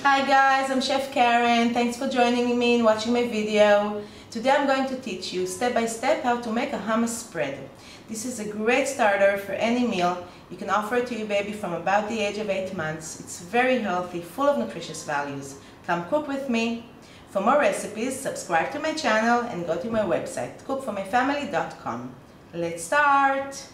Hi guys, I'm Chef Karen. Thanks for joining me and watching my video. Today I'm going to teach you step by step how to make a hummus spread. This is a great starter for any meal. You can offer it to your baby from about the age of 8 months. It's very healthy, full of nutritious values. Come cook with me. For more recipes, subscribe to my channel and go to my website, cookformyfamily.com. Let's start!